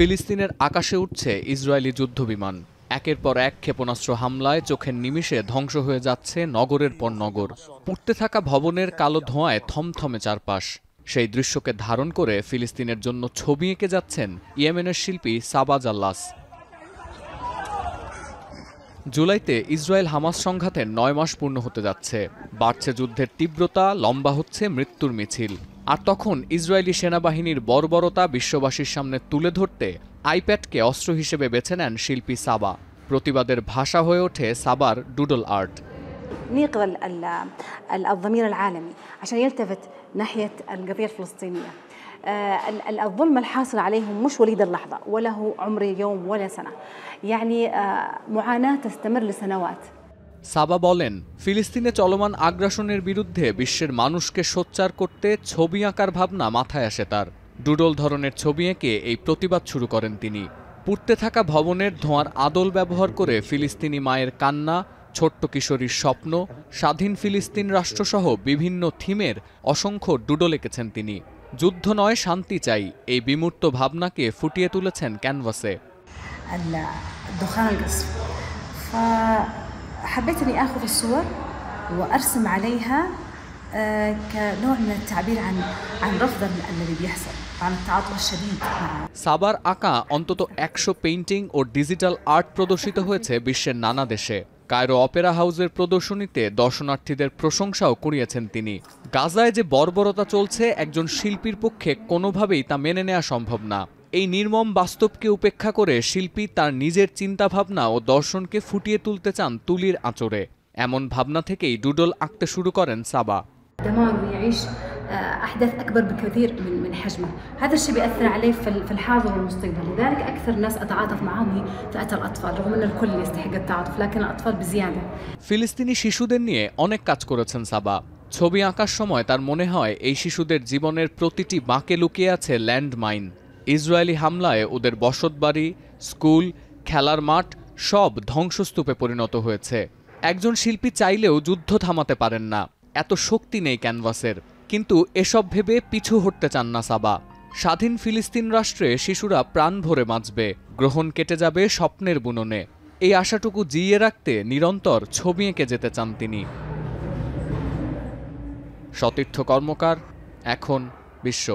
ফিলিস্তিনের আকাশে উঠছে ইসরায়েলি যুদ্ধবিমান। একের পর এক ক্ষেপণাস্ত্র হামলায় চোখের নিমিষে ধ্বংস হয়ে যাচ্ছে নগরের পর নগর। পুড়তে থাকা ভবনের কালো ধোঁয়ায় থমথমে চারপাশ। সেই দৃশ্যকে ধারণ করে ফিলিস্তিনের জন্য ছবি এঁকে যাচ্ছেন ইয়েমেনের শিল্পী সাবা জাল্লাস। জুলাইতে ইসরায়েল হামাস সংঘাতের 9 মাস পূর্ণ হতে যাচ্ছে। বাড়ছে যুদ্ধের তীব্রতা, লম্বা হচ্ছে মৃত্যুর মিছিল। আর তখন ইসরায়েলি সেনাবাহিনীর বর্বরতা বিশ্ববাসীর সামনে তুলে ধরতে আইপ্যাডকে অস্ত্র হিসেবে বেছে নেন শিল্পী সাবা। প্রতিবাদের ভাষা হয়ে ওঠে সাবার ডুডল আর্ট। نقل الضمير العالمي عشان يلتفت ناحية القضية الفلسطينية. الظلم الحاصل عليهم مش وليد اللحظة ولا هو عمر يوم ولا سنة، يعني معاناة تستمر لسنوات. সাবা বলেন, ফিলিস্তিনে চলমান আগ্রাসনের বিরুদ্ধে বিশ্বের মানুষকে সোচ্চার করতে ছবি আঁকার ভাবনা মাথায় আসে তার। ডুডল ধরনের ছবি এঁকে এই প্রতিবাদ শুরু করেন তিনি। পুড়তে থাকা ভবনের ধোঁয়ার আদল ব্যবহার করে ফিলিস্তিনি মায়ের কান্না, ছোট্ট কিশোরীর স্বপ্ন, স্বাধীন ফিলিস্তিন রাষ্ট্রসহ বিভিন্ন থিমের অসংখ্য ডুডল এঁকেছেন তিনি। যুদ্ধ নয়, শান্তি চাই, এই বিমূর্ত ভাবনাকে ফুটিয়ে তুলেছেন ক্যানভাসে। حبيت اني اخذ الصور وارسم عليها كنوع من التعبير عن رفض الذي بيحصل، عن التعاطف الشديد معه. সাবার আঁকা অন্তত 100 পেইন্টিং ও ডিজিটাল আর্ট প্রদর্শিত হয়েছে বিশ্বের নানা দেশে। কায়রো অপেরা হাউসের প্রদর্শনীতে দর্শনার্থীদের প্রশংসাও কুড়িয়েছেন তিনি। গাজায় যে বর্বরতা চলছে, একজন শিল্পীর পক্ষে কোনোভাবেই তা মেনে নেওয়া সম্ভব না। এই নির্মম বাস্তবকে উপেক্ষা করে শিল্পী তার নিজের চিন্তাভাবনা ও দর্শনকে ফুটিয়ে তুলতে চান তুলির আঁচড়ে। এমন ভাবনা থেকেই ডুডল আঁকতে শুরু করেন সাবা। أحداث أكبر بكثير من حجمه، هذا الشيء بيأثر عليه في الحاضر والمستقبل، لذلك أكثر الناس أتعاطف معهم هي فئة الأطفال، رغم أن الكل يستحق التعاطف لكن الأطفال بزيادة. ফিলিস্তিনি শিশুদের নিয়ে অনেক কাজ করেছেন সাবা। ছবি আঁকার সময় তার মনে হয় এই শিশুদের জীবনের প্রতিটি বাঁকে লুকিয়ে আছে ল্যান্ডমাইন। ইসরায়েলি হামলায় ওদের বসতবাড়ি, স্কুল, খেলার মাঠ সব ধ্বংসস্তূপে পরিণত হয়েছে। একজন শিল্পী চাইলেও যুদ্ধ থামাতে পারেন না, এত শক্তি নেই ক্যানভাসের। কিন্তু এসব ভেবে পিছু হটতে চান না সাবা। স্বাধীন ফিলিস্তিন রাষ্ট্রে শিশুরা প্রাণ ভরে বাঁচবে, গ্রহণ কেটে যাবে স্বপ্নের বুননে। এই আশাটুকু জিইয়ে রাখতে নিরন্তর ছবি এঁকে যেতে চান তিনি। সতীর্থ কর্মকার, এখন বিশ্ব।